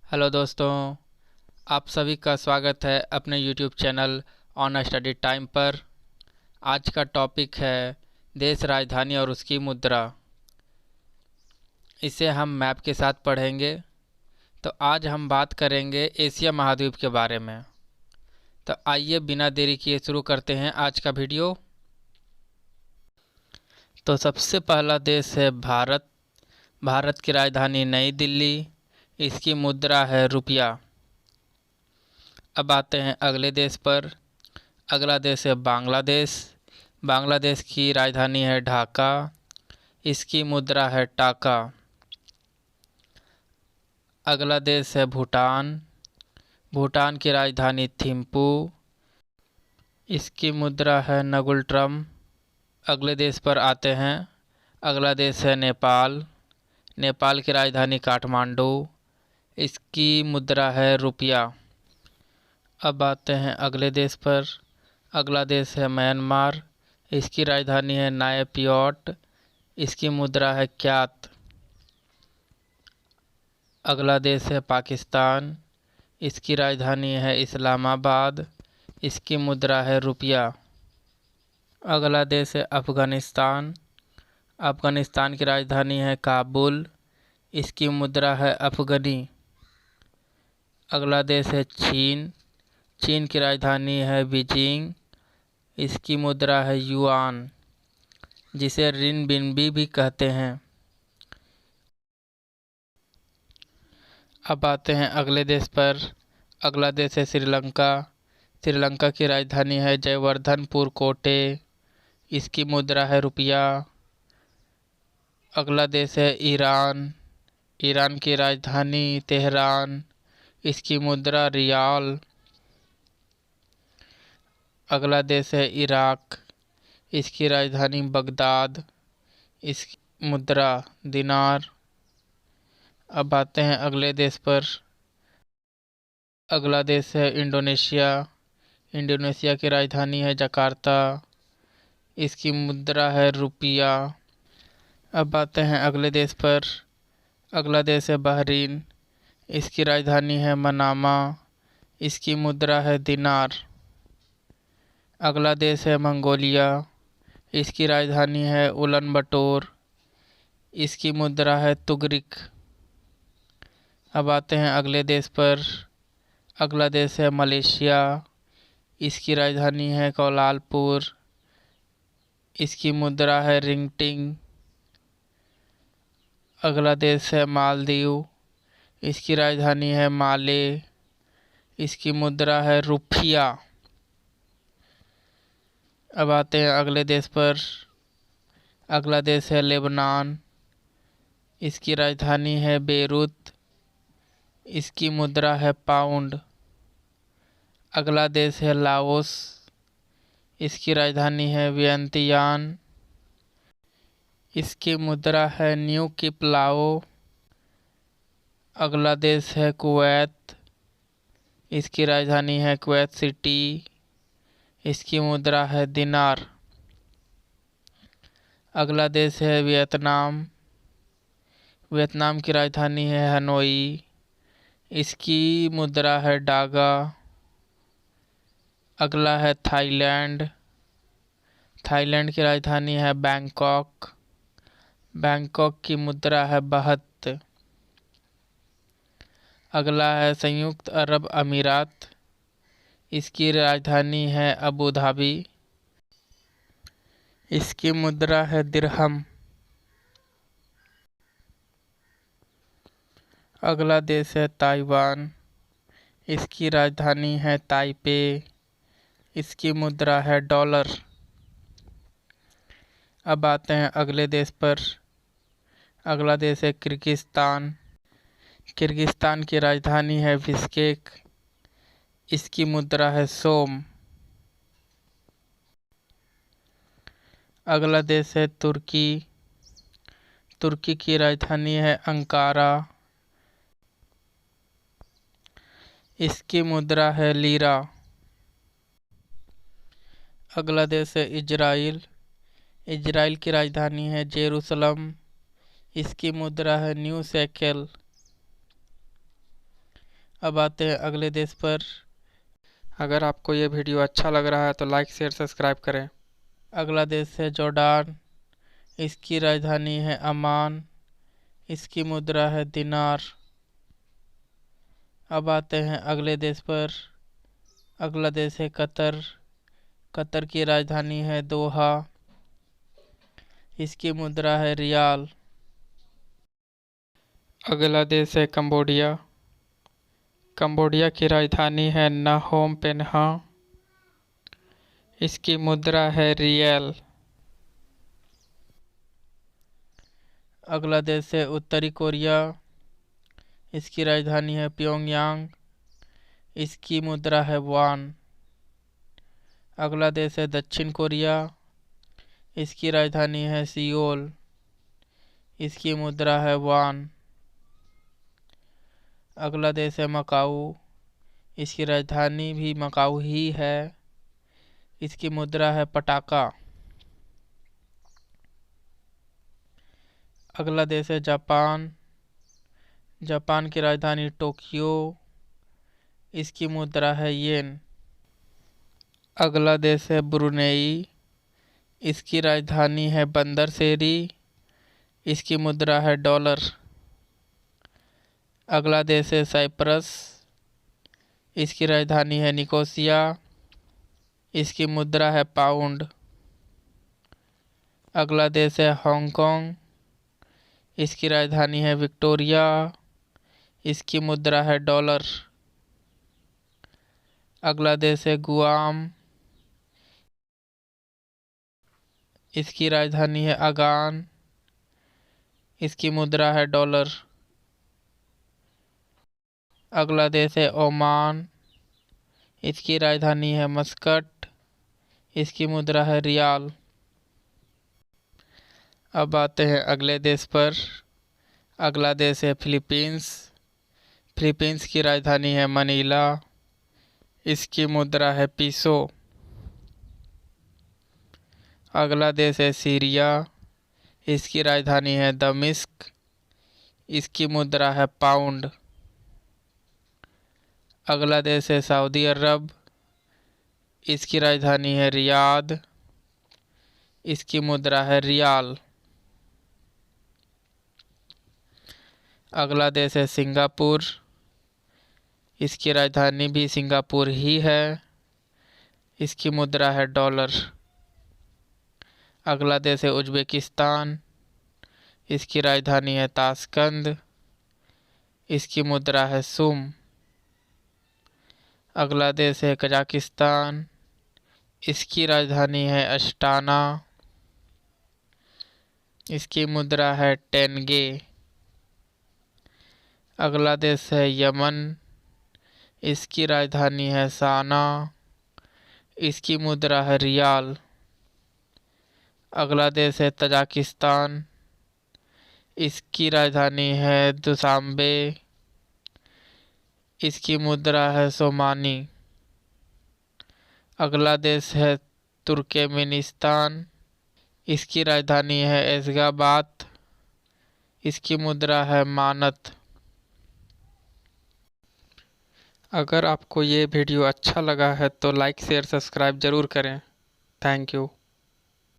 Hello दोस्तों, आप सभी का स्वागत है अपने YouTube channel on study time पर। आज का टॉपिक है देश राजधानी और उसकी मुद्रा। इसे हम मैप के साथ पढ़ेंगे। तो आज हम बात करेंगे एशिया महाद्वीप के बारे में। तो आइए बिना देरी किए शुरू करते हैं आज का वीडियो। तो सबसे पहला देश है भारत। भारत की राजधानी नई दिल्ली। इसकी मुद्रा है रुपया। अब आते हैं अगले देश पर। अगला देश है बांग्लादेश। बांग्लादेश की राजधानी है ढाका। इसकी मुद्रा है टाका। अगला देश है भूटान। भूटान की राजधानी थिम्पू। इसकी मुद्रा है नगुल्ट्रम। अगले देश पर आते हैं। अगला देश है नेपाल। नेपाल की राजधानी काठमांडू। इसकी मुद्रा है रुपया। अब आते हैं अगले देश पर। अगला देश है म्यांमार। इसकी राजधानी है नायपीयॉट। इसकी मुद्रा है क्यात। अगला देश है पाकिस्तान। इसकी राजधानी है इस्लामाबाद। इसकी मुद्रा है रुपया। अगला देश है अफ़गानिस्तान। अफ़गानिस्तान की राजधानी है काबुल। इसकी मुद्रा है अफ़गनी। अगला देश है चीन। चीन की राजधानी है बीजिंग। इसकी मुद्रा है युआन, जिसे रिनबिन्बी भी कहते हैं। अब आते हैं अगले देश पर। अगला देश है श्रीलंका। श्रीलंका की राजधानी है जयवर्धनपुर कोटे। इसकी मुद्रा है रुपया। अगला देश है ईरान। ईरान की राजधानी तेहरान। इसकी मुद्रा रियाल। अगला देश है इराक। इसकी राजधानी बगदाद। इसकी मुद्रा दिनार। अब आते हैं अगले देश पर। अगला देश है इंडोनेशिया। इंडोनेशिया की राजधानी है जकार्ता। इसकी मुद्रा है रुपया। अब आते हैं अगले देश पर। अगला देश है बहरीन। इसकी राजधानी है मनामा। इसकी मुद्रा है दिनार। अगला देश है मंगोलिया। इसकी राजधानी है उलन बटोर। इसकी मुद्रा है तुगरिक। अब आते हैं अगले देश पर। अगला देश है मलेशिया। इसकी राजधानी है कोलालमपुर। इसकी मुद्रा है रिंगटिंग। अगला देश है मालदीव। इसकी राजधानी है माले। इसकी मुद्रा है रुपया। अब आते हैं अगले देश पर। अगला देश है लेबनान। इसकी राजधानी है बेरूत। इसकी मुद्रा है पाउंड। अगला देश है लाओस। इसकी राजधानी है वियंतियान। इसकी मुद्रा है न्यू किपलाओ। अगला देश है कुवैत। इसकी राजधानी है कुवैत सिटी। इसकी मुद्रा है दिनार। अगला देश है वियतनाम। वियतनाम की राजधानी है हनोई। इसकी मुद्रा है डागा। अगला है थाईलैंड। थाईलैंड की राजधानी है बैंकॉक। बैंकॉक की मुद्रा है बहत। अगला है संयुक्त अरब अमीरात। इसकी राजधानी है अबू धाबी। इसकी मुद्रा है दिरहम। अगला देश है ताइवान। इसकी राजधानी है ताइपे। इसकी मुद्रा है डॉलर। अब आते हैं अगले देश पर। अगला देश है किर्गिस्तान। किर्गिस्तान की राजधानी है बिश्केक। इसकी मुद्रा है सोम। अगला देश है तुर्की। तुर्की की राजधानी है अंकारा। इसकी मुद्रा है लीरा। अगला देश है इजराइल। इजराइल की राजधानी है जेरूसलम। इसकी मुद्रा है न्यू शेकेल। अब आते हैं अगले देश पर। अगर आपको ये वीडियो अच्छा लग रहा है तो लाइक शेयर सब्सक्राइब करें। अगला देश है जॉर्डान। इसकी राजधानी है अमान। इसकी मुद्रा है दिनार। अब आते हैं अगले देश पर। अगला देश है कतर। कतर की राजधानी है दोहा। इसकी मुद्रा है रियाल। अगला देश है कंबोडिया। कंबोडिया की राजधानी है नहोम पेन्ह। इसकी मुद्रा है रियल। अगला देश है उत्तरी कोरिया। इसकी राजधानी है प्योंगयांग। इसकी मुद्रा है वॉन। अगला देश है दक्षिण कोरिया। इसकी राजधानी है सियोल। इसकी मुद्रा है वॉन। अगला देश है मकाऊ। इसकी राजधानी भी मकाऊ ही है। इसकी मुद्रा है पटाका। अगला देश है जापान। जापान की राजधानी टोक्यो। इसकी मुद्रा है येन। अगला देश है ब्रुनेई। इसकी राजधानी है बंदरसेरी। इसकी मुद्रा है डॉलर। अगला देश है साइप्रस। इसकी राजधानी है निकोसिया। इसकी मुद्रा है पाउंड। अगला देश है हांगकांग। इसकी राजधानी है विक्टोरिया। इसकी मुद्रा है डॉलर। अगला देश है गुआम। इसकी राजधानी है अगान। इसकी मुद्रा है डॉलर। अगला देश है ओमान। इसकी राजधानी है मस्कट। इसकी मुद्रा है रियाल। अब आते हैं अगले देश पर। अगला देश है फिलीपींस। फिलीपींस की राजधानी है मनीला। इसकी मुद्रा है पीसो। अगला देश है सीरिया। इसकी राजधानी है दमिश्क। इसकी मुद्रा है पाउंड। अगला देश है सऊदी अरब। इसकी राजधानी है रियाद। इसकी मुद्रा है रियाल। अगला देश है सिंगापुर। इसकी राजधानी भी सिंगापुर ही है। इसकी मुद्रा है डॉलर। अगला देश है उज्बेकिस्तान। इसकी राजधानी है ताशकंद। इसकी मुद्रा है सुम। अगला देश है कजाकिस्तान। इसकी राजधानी है अस्टाना। इसकी मुद्रा है टेंगे। अगला देश है यमन। इसकी राजधानी है साना। इसकी मुद्रा है रियाल। अगला देश है तजाकिस्तान। इसकी राजधानी है दुशांबे। इसकी मुद्रा है सोमानी। अगला देश है तुर्कमेनिस्तान। इसकी राजधानी है एशगाबाद। इसकी मुद्रा है मानत। अगर आपको ये वीडियो अच्छा लगा है तो लाइक शेयर सब्सक्राइब ज़रूर करें। Thank you.